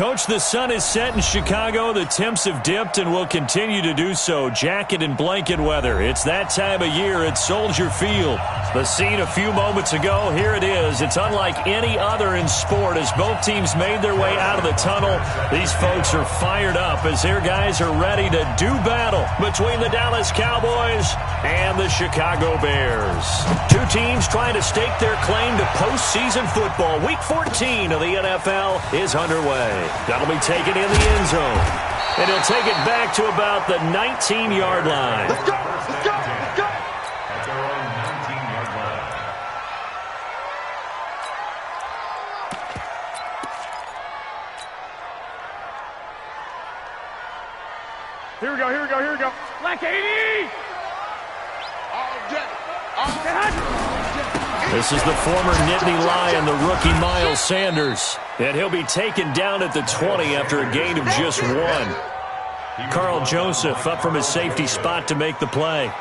Coach, the sun is set in Chicago. The temps have dipped and will continue to do so. Jacket and blanket weather. It's that time of year at Soldier Field. The scene a few moments ago, here it is. It's unlike any other in sport as both teams made their way out of the tunnel. These folks are fired up as their guys are ready to do battle between the Dallas Cowboys and the Chicago Bears. Two teams trying to stake their claim to postseason football. Week 14 of the NFL is underway. That'll be taken in the end zone. And he'll take it back to about the 19-yard line. Let's go! Let's go! Let's go! At their own 19-yard line. Here we go, here we go, here we go. Black 80! All day. All day. This is the former Nittany Lion, the rookie Miles Sanders. And he'll be taken down at the 20 after a gain of just one. Carl Joseph up from his safety spot to make the play.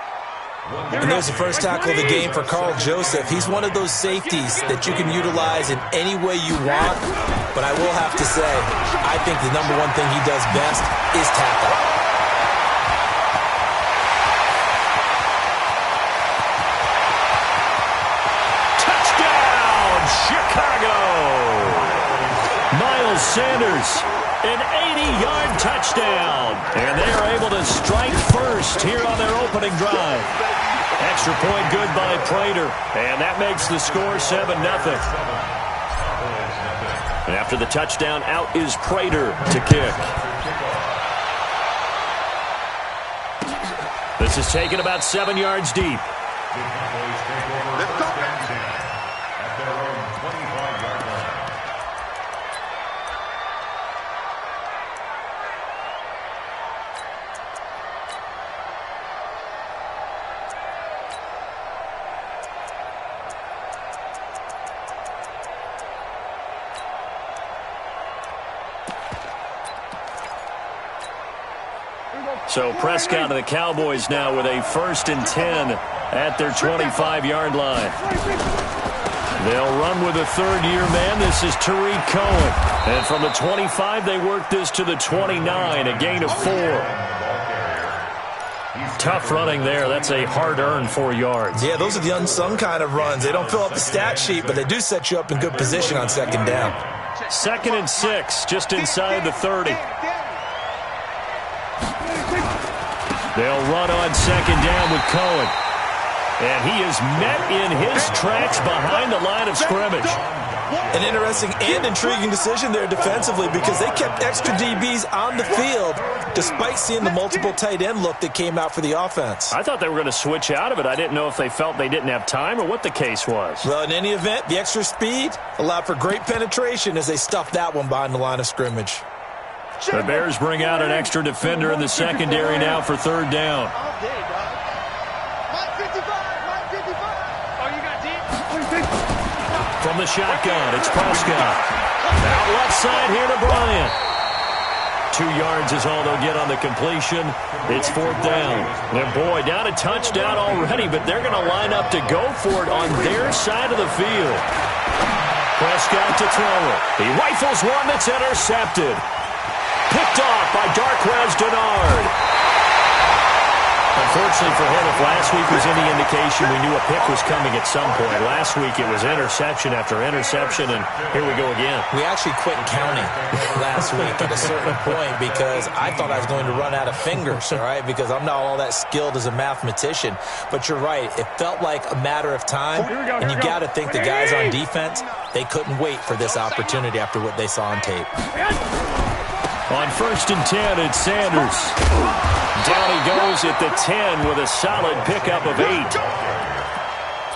And there's the first tackle of the game for Carl Joseph. He's one of those safeties that you can utilize in any way you want. But I will have to say, I think the number one thing he does best is tackle. Chicago! Miles Sanders, an 80-yard touchdown. And they are able to strike first here on their opening drive. Extra point good by Prater. And that makes the score 7-0. And after the touchdown, out is Prater to kick. This is taken about 7 yards deep. Let's go. At their own 25-yard line. So Prescott and the Cowboys now with a 1st and 10 at their 25-yard line. They'll run with a third-year man. This is Tariq Cohen. And from the 25, they work this to the 29, a gain of 4. Tough running there. That's a hard-earned 4 yards. Yeah, those are the unsung kind of runs. They don't fill up the stat sheet, but they do set you up in good position on second down. 2nd and 6, just inside the 30. They'll run on second down with Cohen. And he is met in his tracks behind the line of scrimmage. An interesting and intriguing decision there defensively because they kept extra DBs on the field despite seeing the multiple tight end look that came out for the offense. I thought they were going to switch out of it. I didn't know if they felt they didn't have time or what the case was. Well, in any event, the extra speed allowed for great penetration as they stuffed that one behind the line of scrimmage. The Bears bring out an extra defender in the secondary now for third down. From the shotgun, it's Prescott. Out left side here to Bryant. 2 yards is all they'll get on the completion. It's 4th down. And boy, down a touchdown already, but they're going to line up to go for it on their side of the field. Prescott to throw it. He rifles one that's intercepted. Picked off by Darquez Dennard. Unfortunately for him, if last week was any indication, we knew a pick was coming at some point. Last week it was interception after interception, and here we go again. We actually quit counting last week at a certain point because I thought I was going to run out of fingers, all right, because I'm not all that skilled as a mathematician. But you're right. It felt like a matter of time, and you got to think the guys on defense, they couldn't wait for this opportunity after what they saw on tape. On 1st and 10, it's Sanders. Down he goes at the 10 with a solid pickup of 8.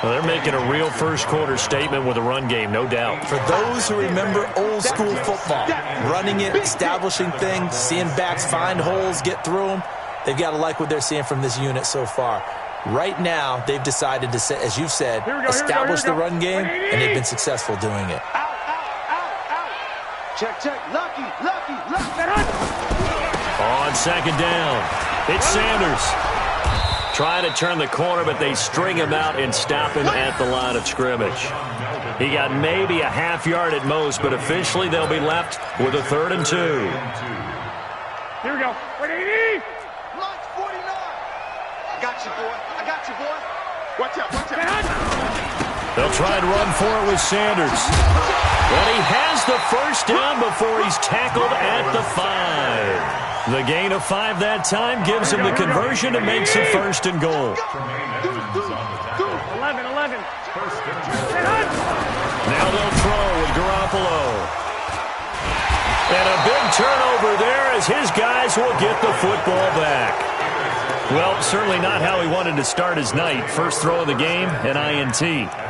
So they're making a real first-quarter statement with a run game, no doubt. For those who remember old-school football, running it, establishing things, seeing backs find holes, get through them, they've got to like what they're seeing from this unit so far. Right now, they've decided to, as you've said, establish the run game, and they've been successful doing it. Check, check, lucky. On second down, it's Sanders. Trying to turn the corner, but they string him out and stop him at the line of scrimmage. He got maybe a half yard at most, but officially they'll be left with a 3rd and 2. Here we go. 180. Launch 49. I got you, boy. I got you, boy. Watch out, watch out. They'll try and run for it with Sanders. But he has the first down before he's tackled at the 5. The gain of 5 that time gives him the conversion and makes it 1st and goal. 11. Now they'll throw with Garoppolo. And a big turnover there as his guys will get the football back. Well, certainly not how he wanted to start his night. First throw of the game, an INT.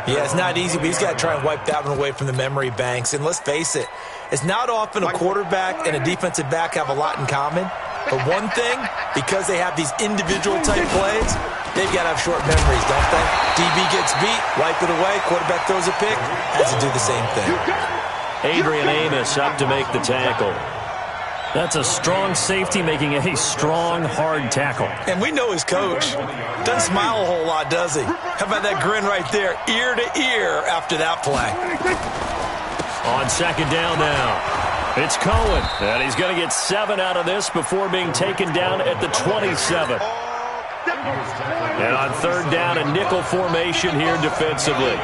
Yeah, it's not easy, but he's got to try and wipe that one away from the memory banks. And let's face it, it's not often a quarterback and a defensive back have a lot in common. But one thing, because they have these individual type plays, they've got to have short memories, don't they? DB gets beat, wipe it away, quarterback throws a pick, has to do the same thing. Adrian Amos up to make the tackle. That's a strong safety making a strong, hard tackle. And we know his coach. Doesn't smile a whole lot, does he? How about that grin right there, ear to ear after that play? On 2nd down now, it's Cohen. And he's going to get 7 out of this before being taken down at the 27. And on 3rd down, a nickel formation here defensively.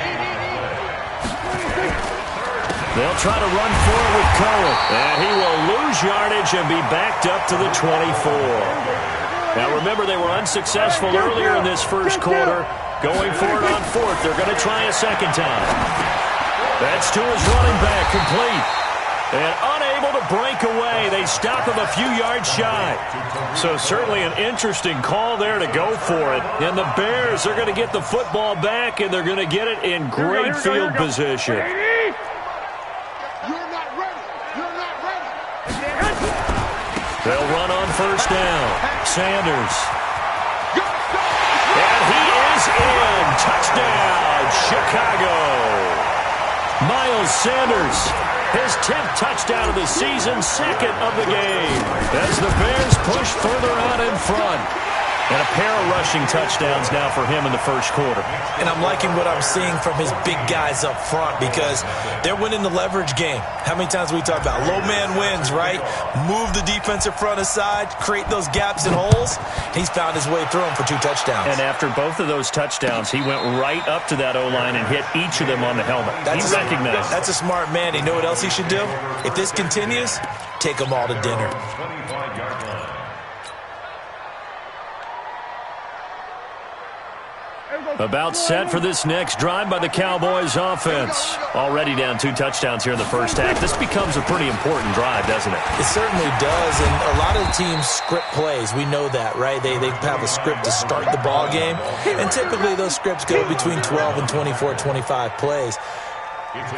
They'll try to run for it with Cohen. And he will lose yardage and be backed up to the 24. Now remember, they were unsuccessful earlier in this first quarter. Going for it on 4th. They're going to try a 2nd time. That's to his running back, complete. And unable to break away. They stop him a few yards shy. So certainly an interesting call there to go for it. And the Bears are going to get the football back, and they're going to get it in great field position. They'll run on 1st down. Sanders. And he is in. Touchdown, Chicago. Miles Sanders, his 10th touchdown of the season, 2nd of the game. As the Bears push further out in front. And a pair of rushing touchdowns now for him in the first quarter. And I'm liking what I'm seeing from his big guys up front because they're winning the leverage game. How many times we talk about low man wins, right? Move the defensive front aside, create those gaps and holes. He's found his way through them for 2 touchdowns. And after both of those touchdowns, he went right up to that O-line and hit each of them on the helmet. He recognized. That's a smart man. You know what else he should do? If this continues, take them all to dinner. About set for this next drive by the Cowboys offense. Already down 2 touchdowns here in the first half. This becomes a pretty important drive, doesn't it? It certainly does, and a lot of teams script plays. We know that, right? They have a script to start the ball game, and typically those scripts go between 12 and 24, 25 plays.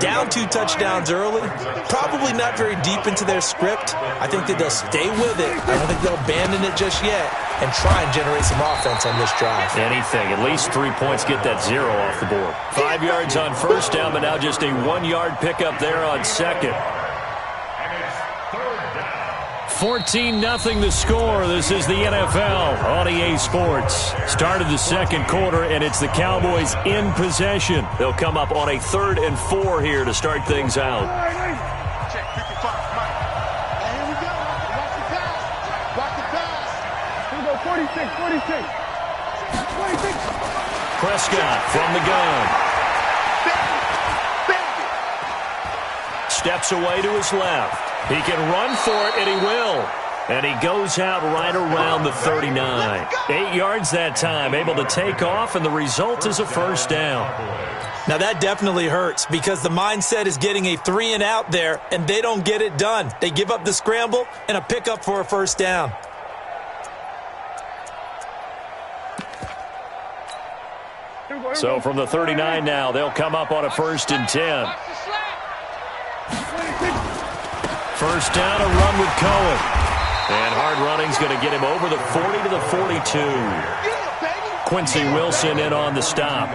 Down 2 touchdowns early, probably not very deep into their script. I think that they'll stay with it. I don't think they'll abandon it just yet and try and generate some offense on this drive. Anything. At least 3 points, get that 0 off the board. 5 yards on 1st down, but now just a 1-yard pickup there on 2nd. 14-0 the score. This is the NFL on EA Sports. Start of the 2nd quarter, and it's the Cowboys in possession. They'll come up on a 3rd and 4 here to start things out. Check 55, Mike. Here we go. Watch the pass. Watch the pass. Here we go, 46. Prescott from the gun. Steps away to his left. He can run for it, and he will. And he goes out right around the 39. 8 yards that time, able to take off, and the result is a 1st down. Now that definitely hurts because the mindset is getting a 3 and out there, and they don't get it done. They give up the scramble and a pickup for a 1st down. So from the 39 now, they'll come up on a 1st and 10. 1st down, a run with Cohen. And hard running's going to get him over the 40 to the 42. Quincy Wilson in on the stop.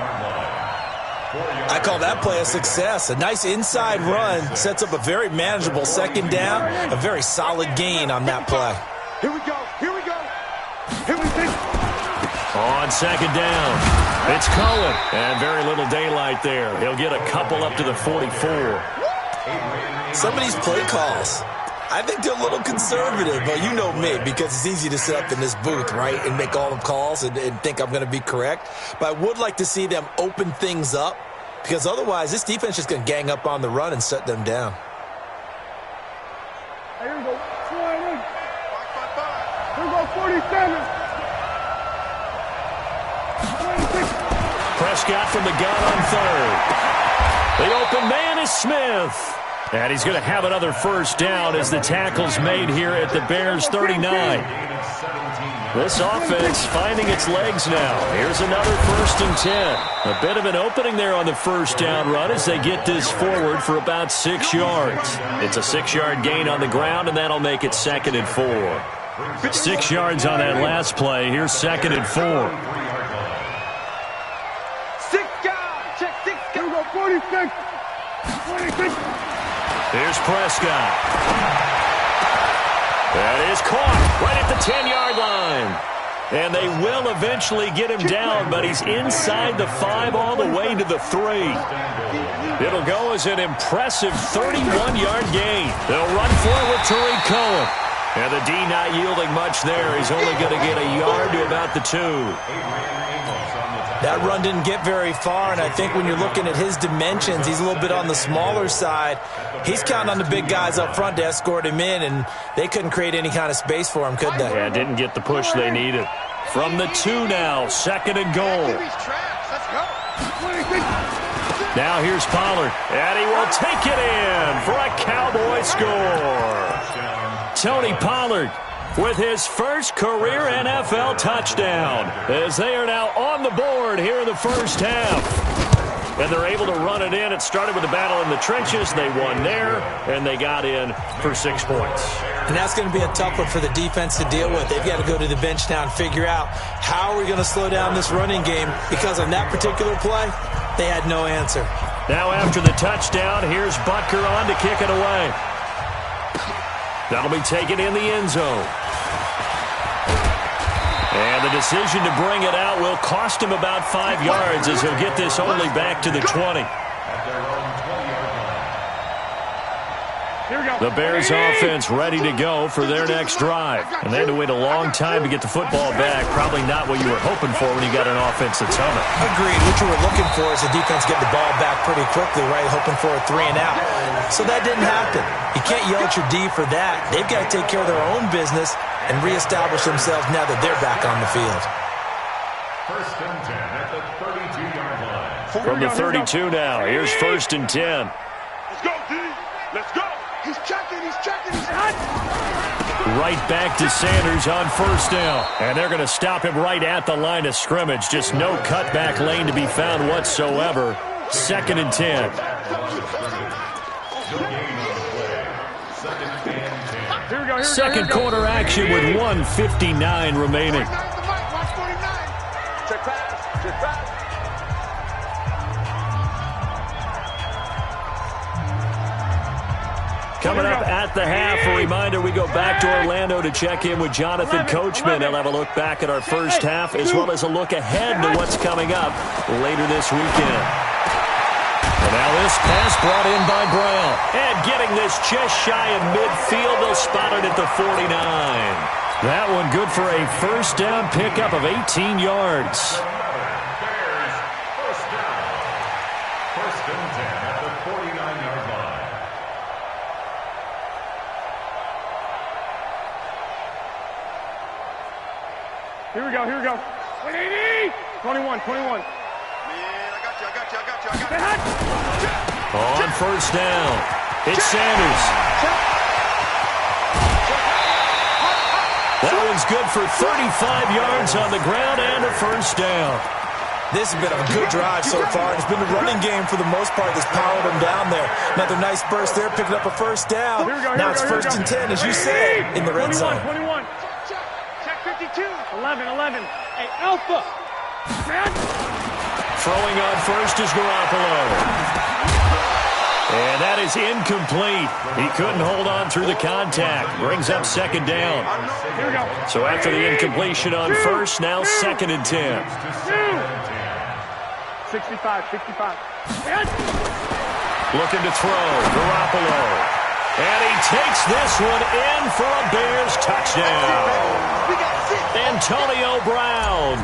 I call that play a success. A nice inside run sets up a very manageable 2nd down. A very solid gain on that play. Here we go. On second down, it's Cohen, and very little daylight there. He'll get a couple up to the 44. Some of these play calls, I think they're a little conservative, but you know me, because it's easy to sit up in this booth, right, and make all the calls and think I'm going to be correct. But I would like to see them open things up, because otherwise this defense is going to gang up on the run and shut them down. Here we go. Here we go, 47. Prescott from the gun on third. The open man is Smith. And he's going to have another first down as the tackle's made here at the Bears 39. This offense finding its legs now. Here's another 1st and 10. A bit of an opening there on the first down run as they get this forward for about 6 yards. It's a 6-yard gain on the ground, and that'll make it 2nd and 4. 6 yards on that last play. Here's 2nd and 4. 6 guys. Check 6 guys. Here we go, 46. 46. Here's Prescott. That is caught right at the 10-yard line. And they will eventually get him down, but he's inside the 5 all the way to the 3. It'll go as an impressive 31-yard gain. They'll run forward to Tariq Cohen. And the D not yielding much there. He's only going to get a yard to about the 2. That run didn't get very far, and I think when you're looking at his dimensions, he's a little bit on the smaller side. He's counting on the big guys up front to escort him in, and they couldn't create any kind of space for him, could they? Yeah, didn't get the push they needed. From the 2 now, 2nd and goal. Now here's Pollard, and he will take it in for a Cowboy score. Tony Pollard with his first career NFL touchdown, as they are now on the board here in the first half. And they're able to run it in. It started with a battle in the trenches. They won there, and they got in for 6 points. And that's going to be a tough one for the defense to deal with. They've got to go to the bench now and figure out how are we going to slow down this running game, because on that particular play, they had no answer. Now after the touchdown, here's Butker on to kick it away. That'll be taken in the end zone. And the decision to bring it out will cost him about 5 yards, as he'll get this only back to the 20. The Bears offense ready to go for their next drive. And they had to wait a long time to get the football back. Probably not what you were hoping for when you got an offense that's humming. Agreed. What you were looking for is the defense get the ball back pretty quickly, right? Hoping for a 3 and out. So that didn't happen. You can't yell at your D for that. They've got to take care of their own business and reestablish themselves now that they're back on the field. 1st and 10 at the 32-yard line. From the 32 now, here's 1st and 10. Let's go, D. Let's go. He's checking, he's hot. Right back to Sanders on 1st down. And they're going to stop him right at the line of scrimmage. Just no cutback lane to be found whatsoever. 2nd and 10. Second quarter action with 1:59 remaining. Check pass. Coming up at the half, a reminder, we go back to Orlando to check in with Jonathan Coachman. He'll have a look back at our first half, as well as a look ahead to what's coming up later this weekend. And now this pass brought in by Brown. And getting this just shy of midfield, they'll spot it at the 49. That one good for a first down pickup of 18 yards. Bears, first down. 1st and 10 at the 49-yard line. Here we go. 180. 21. Man, I got you. On 1st down, it's Sanders. That one's good for 35 yards on the ground and a first down. This has been a good drive so far. It's been a running game for the most part that's powered them down there. Another nice burst there, picking up a first down. Now it's 1st and 10, as you said, in the red zone. 21. Check 52. 11. Hey, Alpha. Throwing on 1st is Garoppolo. And that is incomplete. He couldn't hold on through the contact. Brings up second down. Here we go. So after the incompletion on first, now second and 10. 65. Looking to throw. Garoppolo. And he takes this one in for a Bears touchdown. Antonio Brown.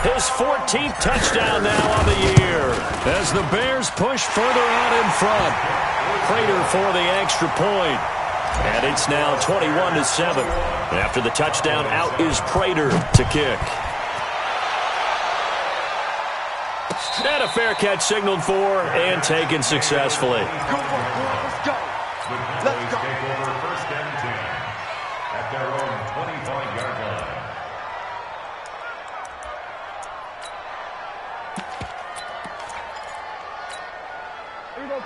His 14th touchdown now on the year. As the Bears push further out in front. Prater for the extra point. And it's now 21-7. After the touchdown, out is Prater to kick. And a fair catch signaled for and taken successfully. Let's go. Let's go. Take over first and 10 at their own 25-yard line.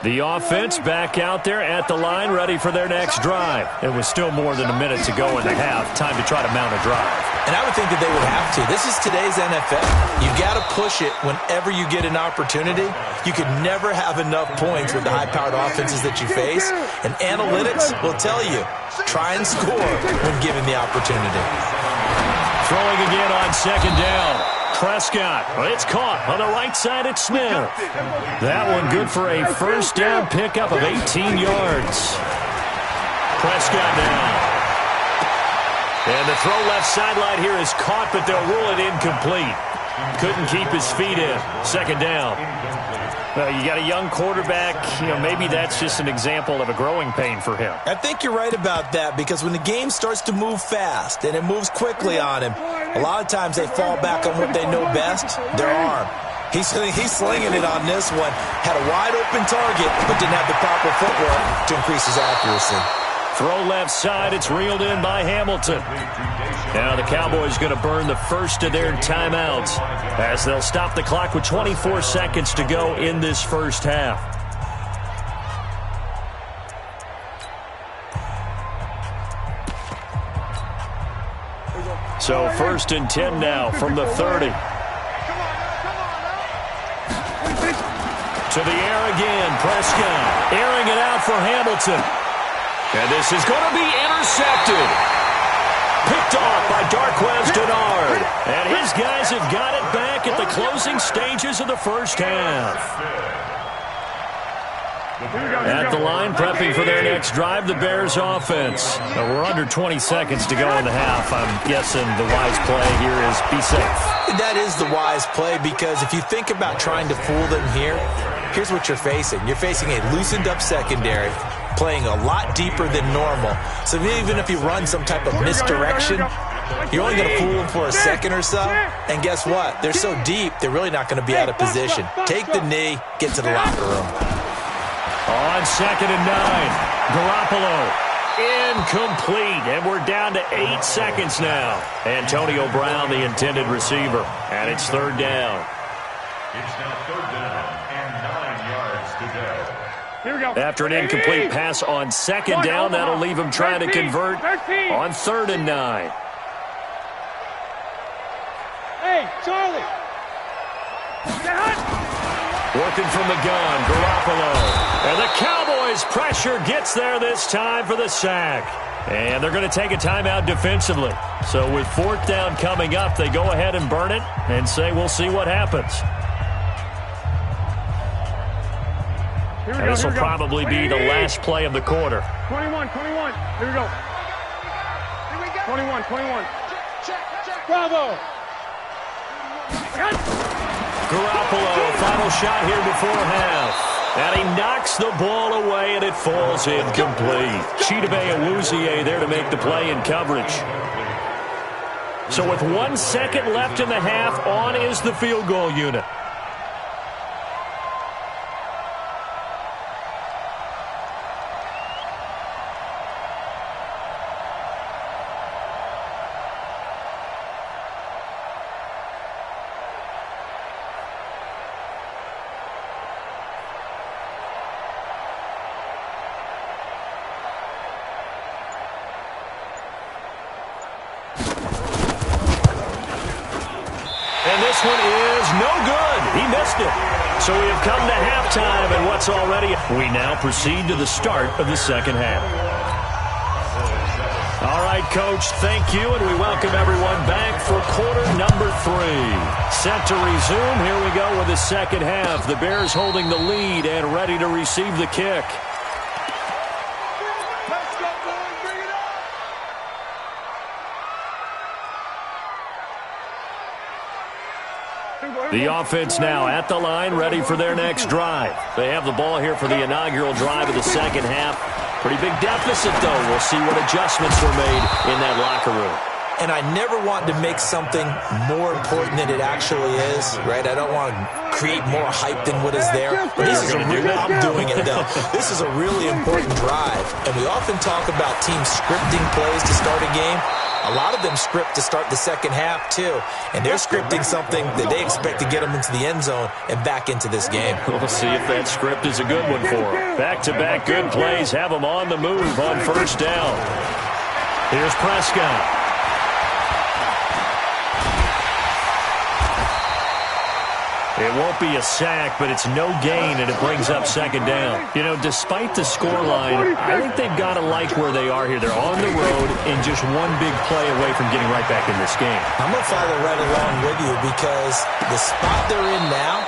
The offense back out there at the line, ready for their next drive. It was still more than a minute to go in the half. Time to try to mount a drive. And I would think that they would have to. This is today's NFL. You got to push it whenever you get an opportunity. You could never have enough points with the high-powered offenses that you face. And analytics will tell you, try and score when given the opportunity. Throwing again on second down. Prescott. It's caught on the right side at Smith. That one good for a first down pickup of 18 yards. Prescott now. And the throw left sideline here is caught, but they'll rule it incomplete. Couldn't keep his feet in. Second down. Well, you got a young quarterback. Maybe that's just an example of a growing pain for him. I think you're right about that, because when the game starts to move fast and it moves quickly on him, a lot of times they fall back on what they know best, their arm. He's slinging it on this one. Had a wide-open target, but didn't have the proper footwork to increase his accuracy. Throw left side. It's reeled in by Hamilton. Now the Cowboys going to burn the first of their timeouts as they'll stop the clock with 24 seconds to go in this first half. So first and 10 now from the 30. To the air again, Prescott airing it out for Hamilton. And this is going to be intercepted. Picked off by Darquez Denard. And his guys have got it back at the closing stages of the first half. At the line, prepping for their next drive, the Bears offense. We're under 20 seconds to go in the half. I'm guessing the wise play here is be safe. That is the wise play, because if you think about trying to fool them here, here's what you're facing. You're facing a loosened up secondary, playing a lot deeper than normal. So even if you run some type of misdirection, you're only going to fool them for a second or so. And guess what? They're so deep, they're really not going to be out of position. Take the knee, get to the locker room. On second and 9, Garoppolo. Incomplete, and we're down to 8 seconds now. Antonio Brown, the intended receiver, and it's third down. It's now third down and 9 yards to go. Here we go. After an incomplete pass on second down, that'll leave him trying to convert on third and 9. Hey, Charlie. Working from the gun, Garoppolo. And the Cowboys' pressure gets there this time for the sack. And they're going to take a timeout defensively. So with fourth down coming up, they go ahead and burn it and say we'll see what happens. And this will probably be the last play of the quarter. 21. Here we go. 21. Bravo. Garoppolo, final shot here before half. And he knocks the ball away, and it falls incomplete. Chidobe Awuzie there to make the play in coverage. So with 1 second left in the half, on is the field goal unit. And this one is no good. He missed it. So we have come to halftime, and what's already... We now proceed to the start of the second half. All right, Coach, thank you, and we welcome everyone back for quarter number 3. Set to resume. Here we go with the second half. The Bears holding the lead and ready to receive the kick. The offense now at the line, ready for their next drive. They have the ball here for the inaugural drive of the second half. Pretty big deficit, though. We'll see what adjustments were made in that locker room. And I never want to make something more important than it actually is, right? I don't want to create more hype than what is there. But this is I'm doing it, though. This is a really important drive. And we often talk about teams scripting plays to start a game. A lot of them script to start the second half, too. And they're scripting something that they expect to get them into the end zone and back into this game. We'll see if that script is a good one for them. Back-to-back good plays have them on the move on first down. Here's Prescott. It won't be a sack, but it's no gain, and it brings up second down. You know, despite the scoreline, I think they've got to like where they are here. They're on the road and just one big play away from getting right back in this game. I'm going to follow right along with you because the spot they're in now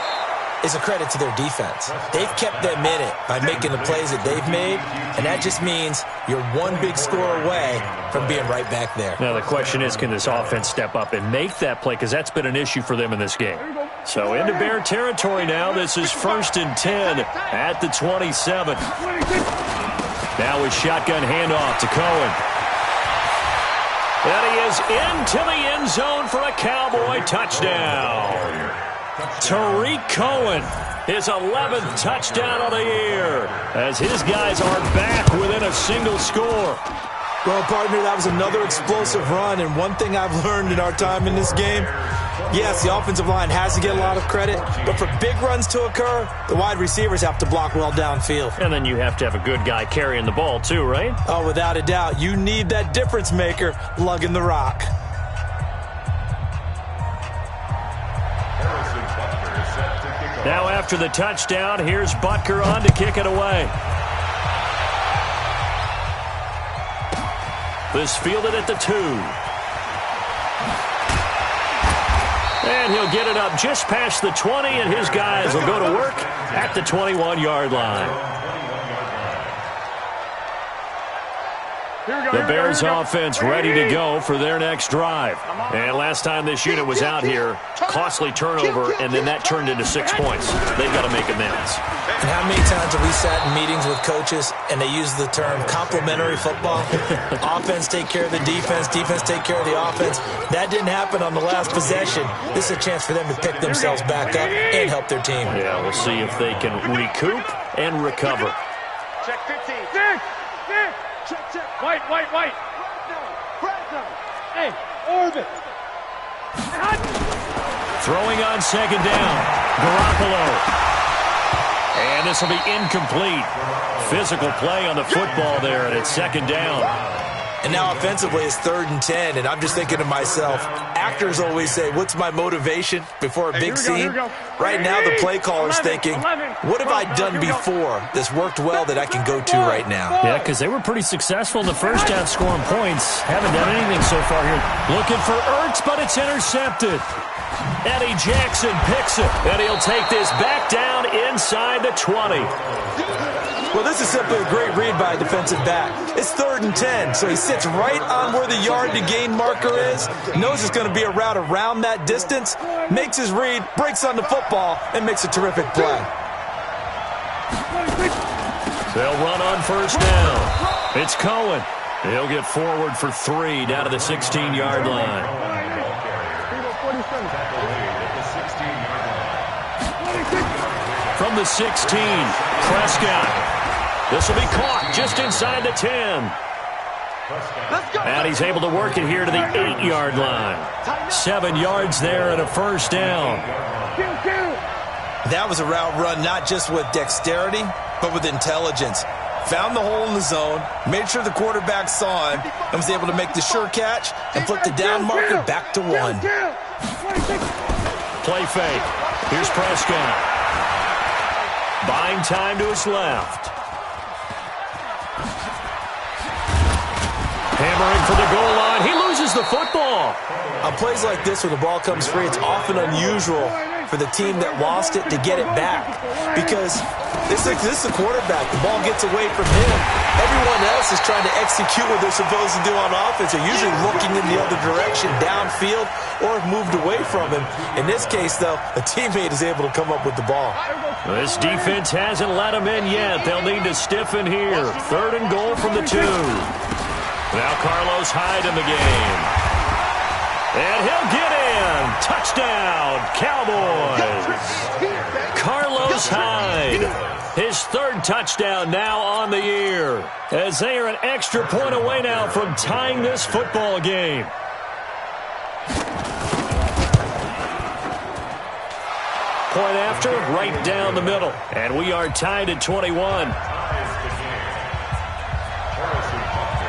is a credit to their defense. They've kept them in it by making the plays that they've made, and that just means you're one big score away from being right back there. Now, the question is, can this offense step up and make that play? Because that's been an issue for them in this game. So into Bear territory now. This is 1st and 10 at the 27. Now a shotgun handoff to Cohen. And he is into the end zone for a Cowboy touchdown. Tariq Cohen, his 11th touchdown of the year, as his guys are back within a single score. Well, partner, that was another explosive run, and one thing I've learned in our time in this game, yes, the offensive line has to get a lot of credit, but for big runs to occur, the wide receivers have to block well downfield. And then you have to have a good guy carrying the ball too, right? Oh, without a doubt. You need that difference maker lugging the rock. Now after the touchdown, here's Butker on to kick it away. This fielded at the 2. And he'll get it up just past the 20, and his guys will go to work at the 21-yard line. The Bears offense ready to go for their next drive. And last time this unit was out here, costly turnover, and then that turned into 6 points. They've got to make amends. And how many times have we sat in meetings with coaches and they use the term complementary football? Offense take care of the defense, defense take care of the offense. That didn't happen on the last possession. This is a chance for them to pick themselves back up and help their team. Yeah, we'll see if they can recoup and recover. Check 15. Check. White. Hey, orbit. Throwing on second down. Garoppolo. And this will be incomplete. Physical play on the football there, and it's second down. And now offensively it's 3rd and 10, and I'm just thinking to myself, actors always say, what's my motivation before a big scene? Right now the play caller's thinking, what have I done before that's worked well that I can go to right now? Yeah, because they were pretty successful in the first half scoring points. Haven't done anything so far here. Looking for Ertz, but it's intercepted. Eddie Jackson picks it, and he'll take this back down inside the 20. Well, this is simply a great read by a defensive back. It's 3rd and 10, so he sits right on where the yard-to-gain marker is, knows it's going to be a route around that distance, makes his read, breaks on the football, and makes a terrific play. They'll run on first down. It's Cohen. He'll get forward for 3 down to the 16-yard line. From the 16, Prescott. This will be caught just inside the 10. And he's able to work it here to the 8-yard line. 7 yards there and a first down. That was a route run not just with dexterity, but with intelligence. Found the hole in the zone, made sure the quarterback saw him, and was able to make the sure catch and flip the down marker back to 1. Play fake. Here's Prescott. Buying time to his left. Hammering for the goal line. He loses the football. On plays like this where the ball comes free, it's often unusual for the team that lost it to get it back. Because this is the quarterback. The ball gets away from him. Everyone else is trying to execute what they're supposed to do on offense. They're usually looking in the other direction, downfield, or have moved away from him. In this case, though, a teammate is able to come up with the ball. This defense hasn't let him in yet. They'll need to stiffen here. 3rd and goal from the 2. Now Carlos Hyde in the game. And he'll get in. Touchdown, Cowboys. Carlos Hyde. His 3rd touchdown now on the year. As they are an extra point away now from tying this football game. Point after, right down the middle. And we are tied at 21.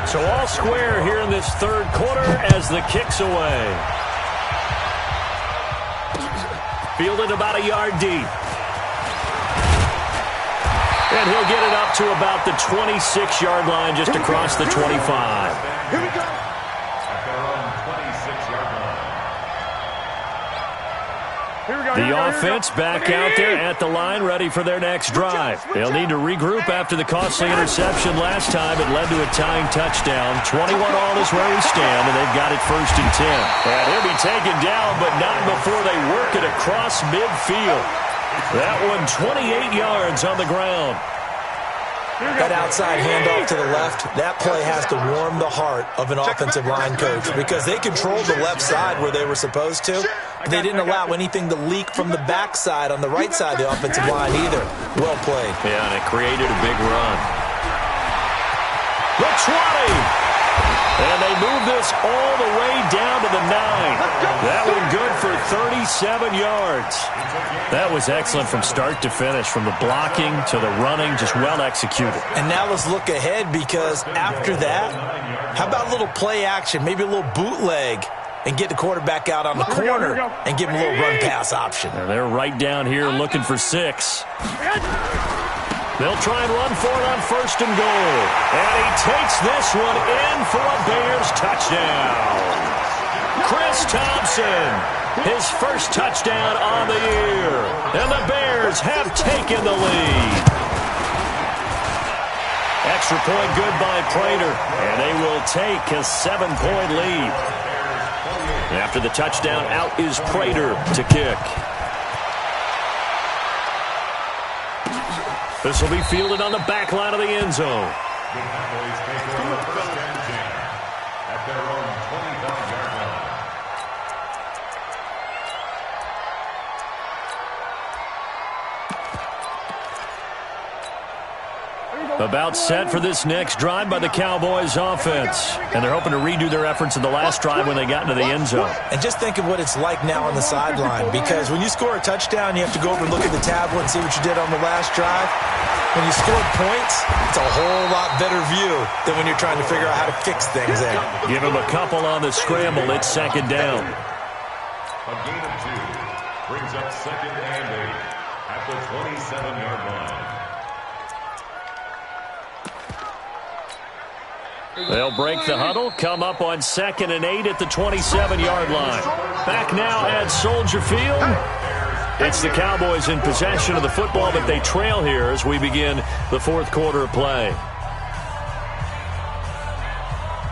So all square here in this 3rd quarter as the kick's away. Fielded about a yard deep. And he'll get it up to about the 26-yard line just across the 25. Here we go. At their own 26-yard line. The offense back out there at the line, ready for their next drive. They'll need to regroup after the costly interception last time. It led to a tying touchdown. 21 all is where we stand, and they've got it 1st and 10. And he'll be taken down, but not before they work it across midfield. That one 28 yards on the ground. That outside handoff to the left, that play has to warm the heart of an offensive line coach because they controlled the left side where they were supposed to. But they didn't allow anything to leak from the backside on the right side of the offensive line either. Well played. Yeah, and it created a big run. The 20. And they move this all the way down to the 9. That one good for 37 yards. That was excellent from start to finish, from the blocking to the running, just well executed. And now let's look ahead because after that, how about a little play action, maybe a little bootleg, and get the quarterback out on the corner and give him a little run-pass option. And they're right down here looking for 6. They'll try and run for it on 1st and goal. And he takes this one in for a Bears touchdown. Chris Thompson, his 1st touchdown on the year. And the Bears have taken the lead. Extra point good by Prater. And they will take a 7-point lead. After the touchdown, out is Prater to kick. This will be fielded on the back line of the end zone. The Cowboys take over 1st and 10 at their own 25-yard line. About set for this next drive by the Cowboys offense. And they're hoping to redo their efforts in the last drive when they got into the end zone. And just think of what it's like now on the sideline, because when you score a touchdown, you have to go over and look at the tablet and see what you did on the last drive. When you score points, it's a whole lot better view than when you're trying to figure out how to fix things there. Give him a couple on the scramble. It's 2nd down. A gain of 2 brings up 2nd and 8 at the 27-yard line. They'll break the huddle, come up on 2nd and 8 at the 27-yard line. Back now at Soldier Field. It's the Cowboys in possession of the football, but they trail here as we begin the 4th quarter of play.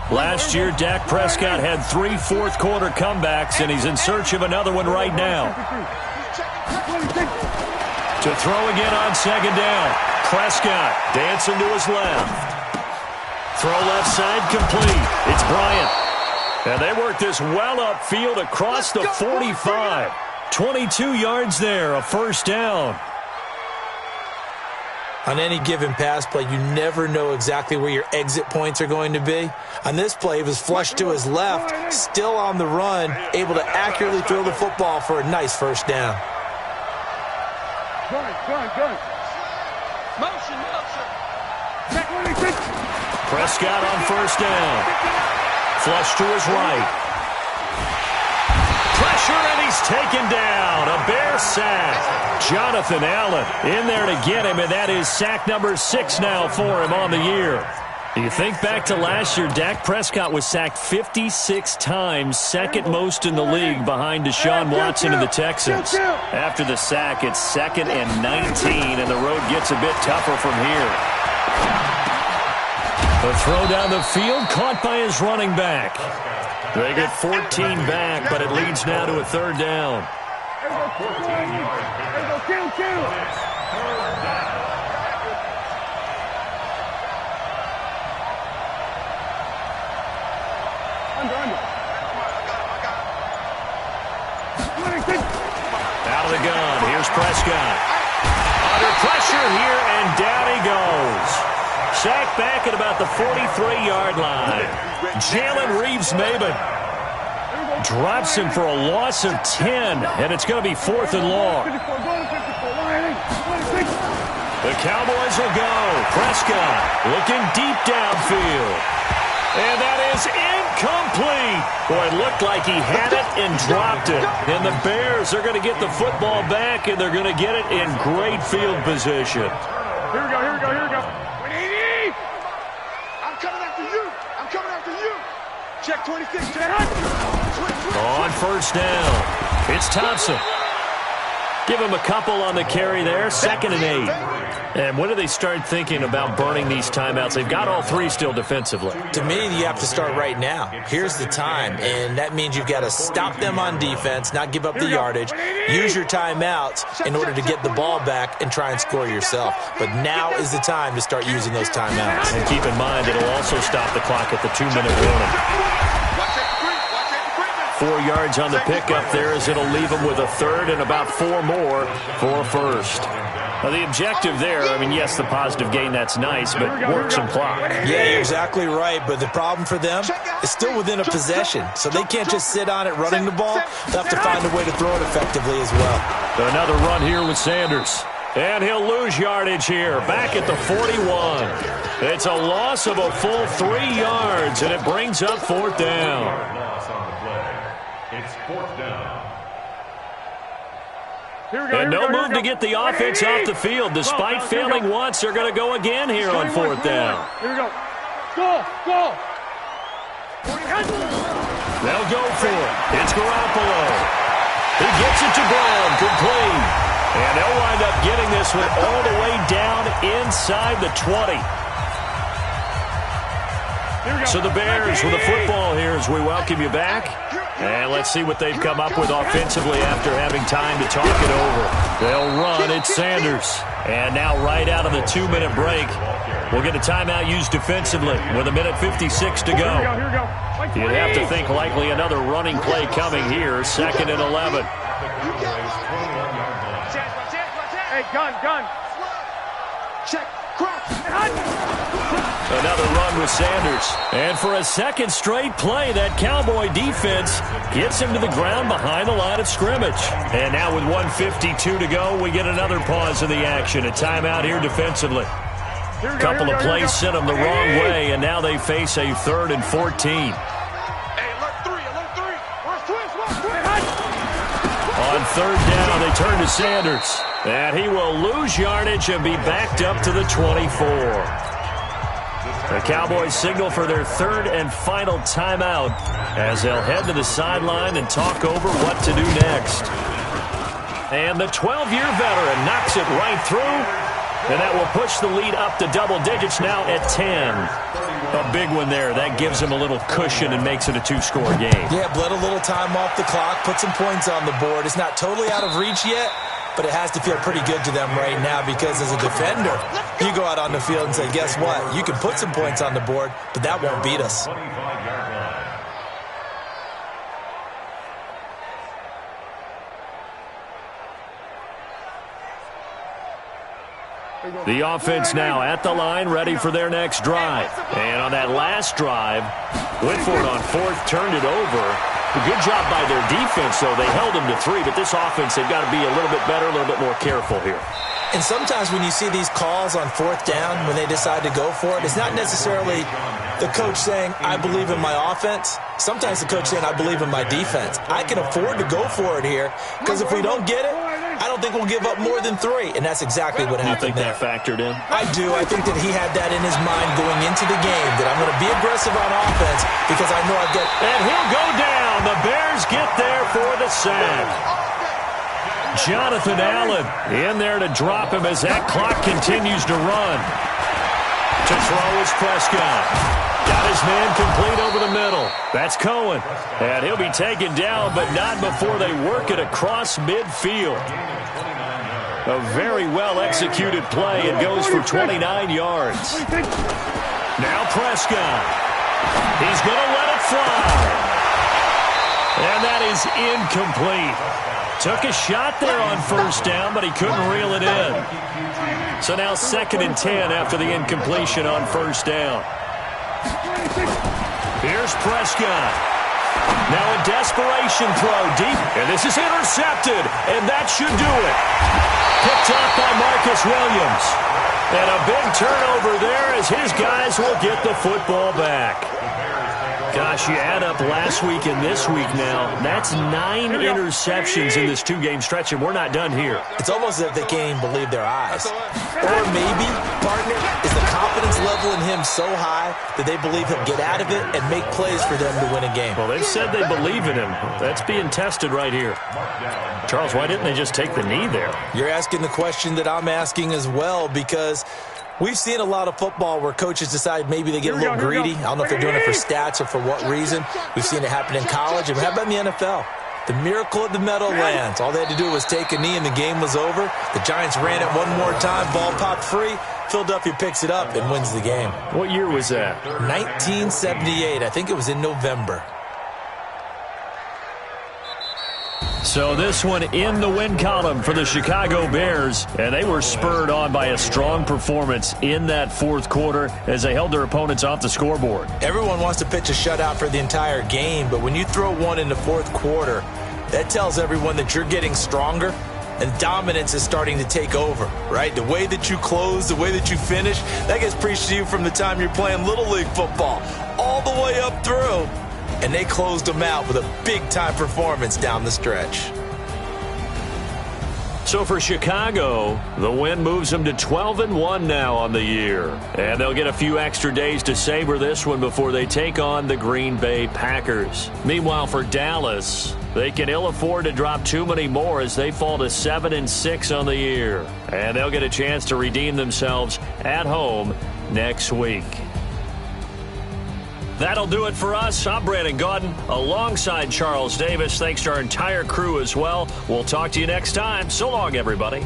Last year, Dak Prescott had 3 fourth-quarter comebacks, and he's in search of another one right now. To throw again on 2nd down. Prescott dancing to his left. Throw left side complete. It's Bryant. And they work this well upfield across the 45. 22 yards there, a 1st down. On any given pass play, you never know exactly where your exit points are going to be. On this play, it was flushed to his left, still on the run, able to accurately throw the football for a nice 1st down. Good. Motion. Prescott on 1st down. Flush to his right. Pressure pressure, and he's taken down. A Bear sack. Jonathan Allen in there to get him, and that is sack number 6 now for him on the year. You think back to last year, Dak Prescott was sacked 56 times, second most in the league behind Deshaun Watson and the Texans. After the sack, it's 2nd and 19, and the road gets a bit tougher from here. The throw down the field, caught by his running back. They get 14 back, but it leads now to a 3rd down. Out of the gun, here's Prescott. Under pressure here, and down he goes. Sacked back at about the 43-yard line. Jalen Reeves-Maybin drops him for a loss of 10, and it's going to be 4th and long. The Cowboys will go. Prescott looking deep downfield. And that is incomplete. Boy, it looked like he had it and dropped it. And the Bears are going to get the football back, and they're going to get it in great field position. Here we go, here we go, here we go. 180! I'm coming after you. I'm coming after you. Check 26. Check. On 1st down, it's Thompson. Give him a couple on the carry there, 2nd and 8. And when do they start thinking about burning these timeouts? They've got all 3 still defensively. To me, you have to start right now. Here's the time, and that means you've got to stop them on defense, not give up the yardage, use your timeouts in order to get the ball back and try and score yourself. But now is the time to start using those timeouts. And keep in mind, it'll also stop the clock at the 2-minute warning. 4 yards on the pickup there, as it'll leave them with a 3rd and about 4 more for a 1st. Now, the objective there, I mean, yes, the positive gain, that's nice, but work some clock. Yeah, you're exactly right, but the problem for them is still within a possession, so they can't just sit on it running the ball. They'll have to find a way to throw it effectively as well. Another run here with Sanders. And he'll lose yardage here, back at the 41. It's a loss of a full 3 yards, and it brings up 4th down. It's 4th down. And no move to get the offense off the field. Despite failing once, they're going to go again here on 4th down. Here we go. Go. They'll go for it. It's Garoppolo. He gets it to Brown, complete. And they'll wind up getting this one all the way down inside the 20. So the Bears with the football here as we welcome you back. And let's see what they've come up with offensively after having time to talk it over. They'll run. It's Sanders. And now right out of the 2-minute break, we'll get a timeout used defensively with 1:56 to go. Here we go. You'd have to think likely another running play coming here, 2nd and 11. Hey, gun. Check. Another run with Sanders. And for a 2nd straight play, that Cowboy defense gets him to the ground behind the line of scrimmage. And now with 1:52 to go, we get another pause in the action. A timeout here defensively. A couple of plays sent them the wrong way, and now they face a 3rd and 14. On 3rd down, they turn to Sanders. And he will lose yardage and be backed up to the 24. The Cowboys signal for their 3rd and final timeout as they'll head to the sideline and talk over what to do next. And the 12-year veteran knocks it right through, and that will push the lead up to double digits now at 10. A big one there. That gives him a little cushion and makes it a 2-score game. Yeah, bled a little time off the clock, put some points on the board. It's not totally out of reach yet, but it has to feel pretty good to them right now because as a defender, you go out on the field and say, guess what? You can put some points on the board, but that won't beat us. The offense now at the line, ready for their next drive. And on that last drive, Whitford on 4th turned it over. A good job by their defense, though. They held them to 3, but this offense, they've got to be a little bit better, a little bit more careful here. And sometimes when you see these calls on 4th down, when they decide to go for it, it's not necessarily the coach saying, I believe in my offense. Sometimes the coach saying, I believe in my defense. I can afford to go for it here because if we don't get it, I don't think we'll give up more than 3. And that's exactly what happened there. You think that factored in? I do. I think that he had that in his mind going into the game, that I'm going to be aggressive on offense because I know I've got... And he'll go down. The Bears get there for the sack. Jonathan Allen in there to drop him as that clock continues to run. To throw is Prescott. Got his man complete over the middle. That's Cohen. And he'll be taken down, but not before they work it across midfield. A very well-executed play. It goes for 29 yards. Now Prescott. He's going to let it fly. And that is incomplete. Took a shot there on first down, but he couldn't reel it in. So now 2nd and 10 after the incompletion on first down. Here's Prescott. Now a desperation throw deep, and this is intercepted, and that should do it. Picked off by Marcus Williams. And a big turnover there as his guys will get the football back. Gosh, you add up last week and this week now, that's 9 interceptions in this 2-game stretch, and we're not done here. It's almost as if they can't even believe their eyes. Or maybe, partner, is the confidence level in him so high that they believe he'll get out of it and make plays for them to win a game. Well, they've said they believe in him. That's being tested right here. Charles, why didn't they just take the knee there? You're asking the question that I'm asking as well, because we've seen a lot of football where coaches decide maybe they get a little greedy. I don't know if they're doing it for stats or for what reason. We've seen it happen in college. And how about in the NFL? The miracle of the Meadowlands. All they had to do was take a knee and the game was over. The Giants ran it one more time. Ball popped free. Philadelphia picks it up and wins the game. What year was that? 1978. I think it was in November. So this one in the win column for the Chicago Bears, and they were spurred on by a strong performance in that fourth quarter as they held their opponents off the scoreboard. Everyone wants to pitch a shutout for the entire game, but when you throw one in the fourth quarter, that tells everyone that you're getting stronger and dominance is starting to take over, right? The way that you close, the way that you finish, that gets preached to you from the time you're playing Little League football all the way up through. And they closed them out with a big-time performance down the stretch. So for Chicago, the win moves them to 12-1 now on the year. And they'll get a few extra days to savor this one before they take on the Green Bay Packers. Meanwhile, for Dallas, they can ill afford to drop too many more as they fall to 7-6 on the year. And they'll get a chance to redeem themselves at home next week. That'll do it for us. I'm Brandon Gaudin alongside Charles Davis. Thanks to our entire crew as well. We'll talk to you next time. So long, everybody.